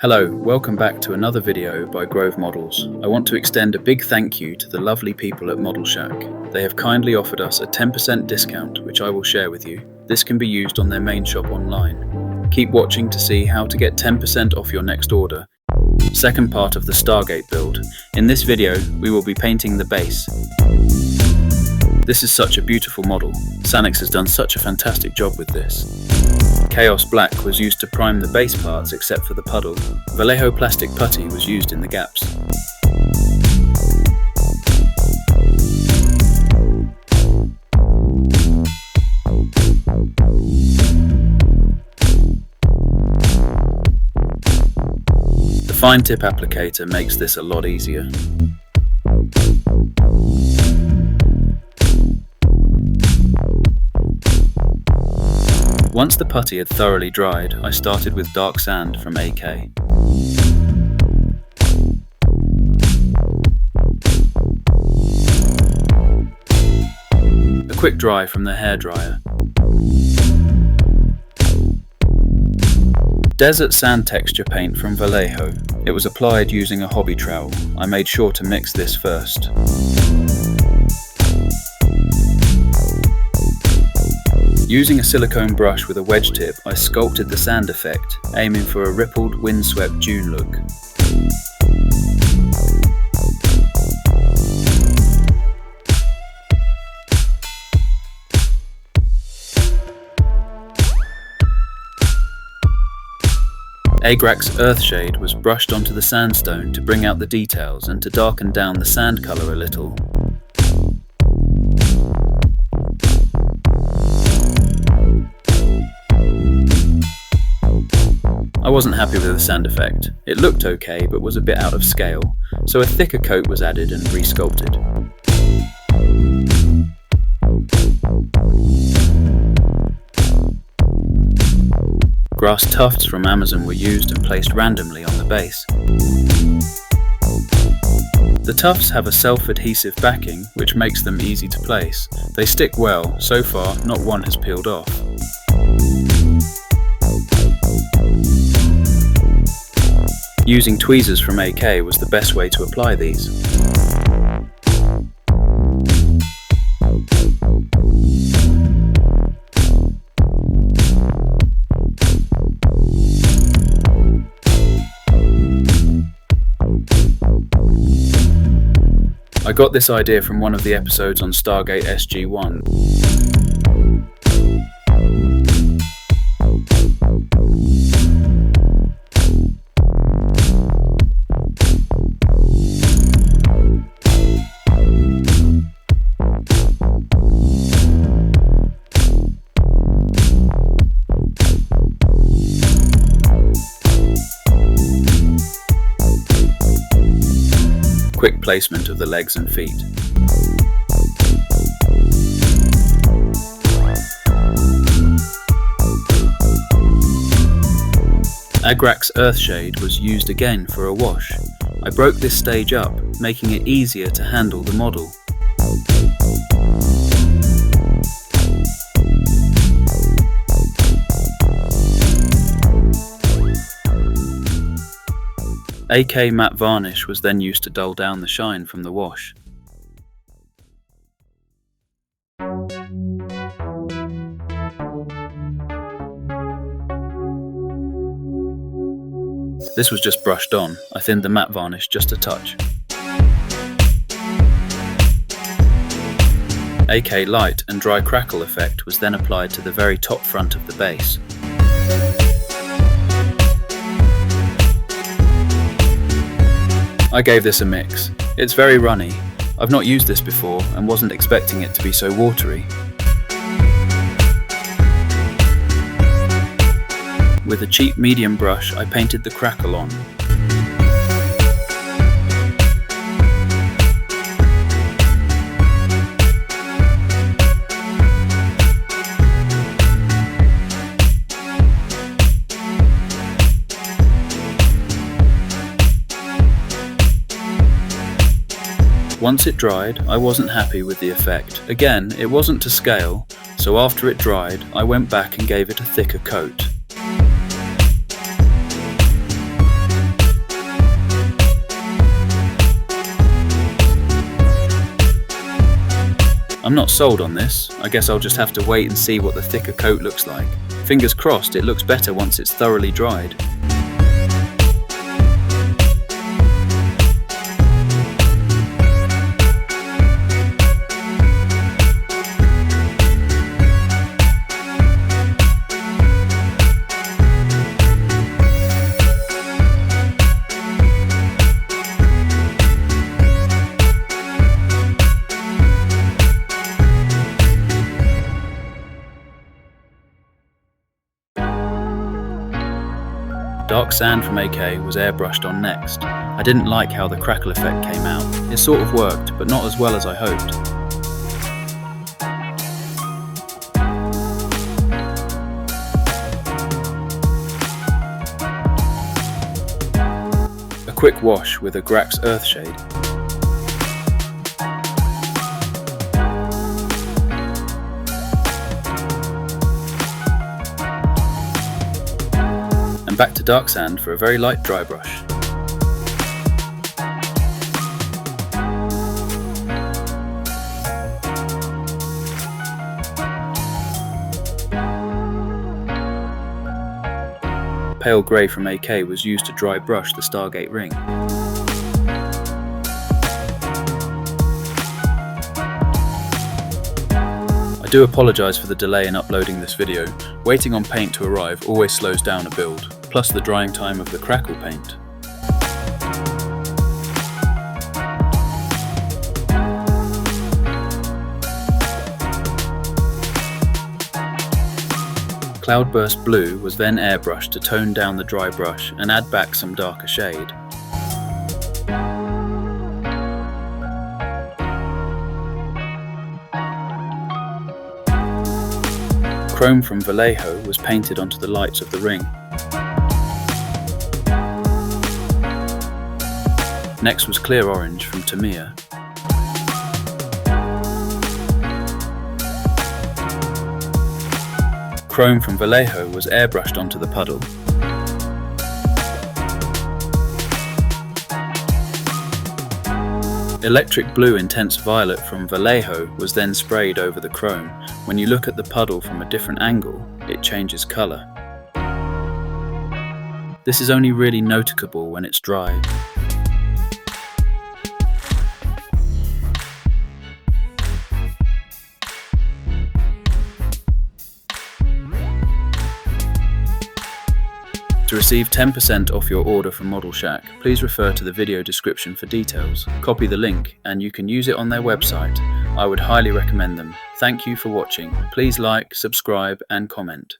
Hello, welcome back to another video by Grove Models. I want to extend a big thank you to the lovely people at Model Shack. They have kindly offered us a 10% discount, which I will share with you. This can be used on their main shop online. Keep watching to see how to get 10% off your next order. Second part of the Stargate build. In this video, we will be painting the base. This is such a beautiful model. Sanix has done such a fantastic job with this. Chaos Black was used to prime the base parts except for the puddle. Vallejo plastic putty was used in the gaps. The fine tip applicator makes this a lot easier. Once the putty had thoroughly dried, I started with dark sand from AK. A quick dry from the hairdryer. Desert sand texture paint from Vallejo. It was applied using a hobby trowel. I made sure to mix this first. Using a silicone brush with a wedge tip, I sculpted the sand effect, aiming for a rippled, windswept dune look. Agrax Earthshade was brushed onto the sandstone to bring out the details and to darken down the sand colour a little. I wasn't happy with the sand effect. It looked okay, but was a bit out of scale, so a thicker coat was added and re-sculpted. Grass tufts from Amazon were used and placed randomly on the base. The tufts have a self-adhesive backing, which makes them easy to place. They stick well. So far, not one has peeled off. Using tweezers from AK was the best way to apply these. I got this idea from one of the episodes on Stargate SG-1. Quick placement of the legs and feet. Agrax Earthshade was used again for a wash. I broke this stage up, making it easier to handle the model. AK matte varnish was then used to dull down the shine from the wash. This was just brushed on. I thinned the matte varnish just a touch. AK light and dry crackle effect was then applied to the very top front of the base. I gave this a mix. It's very runny. I've not used this before and wasn't expecting it to be so watery. With a cheap medium brush, I painted the crackle on. Once it dried, I wasn't happy with the effect. Again, it wasn't to scale, so after it dried, I went back and gave it a thicker coat. I'm not sold on this. I guess I'll just have to wait and see what the thicker coat looks like. Fingers crossed it looks better once it's thoroughly dried. Dark sand from AK was airbrushed on next. I didn't like how the crackle effect came out. It sort of worked, but not as well as I hoped. A quick wash with a Grax Earthshade. And back to dark sand for a very light dry brush. Pale grey from AK was used to dry brush the Stargate ring. I do apologise for the delay in uploading this video. Waiting on paint to arrive always slows down a build, plus the drying time of the crackle paint. Cloudburst Blue was then airbrushed to tone down the dry brush and add back some darker shade. Chrome from Vallejo was painted onto the lights of the ring. Next was Clear Orange from Tamiya. Chrome from Vallejo was airbrushed onto the puddle. Electric Blue Intense Violet from Vallejo was then sprayed over the chrome. When you look at the puddle from a different angle, it changes colour. This is only really noticeable when it's dry. To receive 10% off your order from Model Shack, please refer to the video description for details. Copy the link and you can use it on their website. I would highly recommend them. Thank you for watching. Please like, subscribe and comment.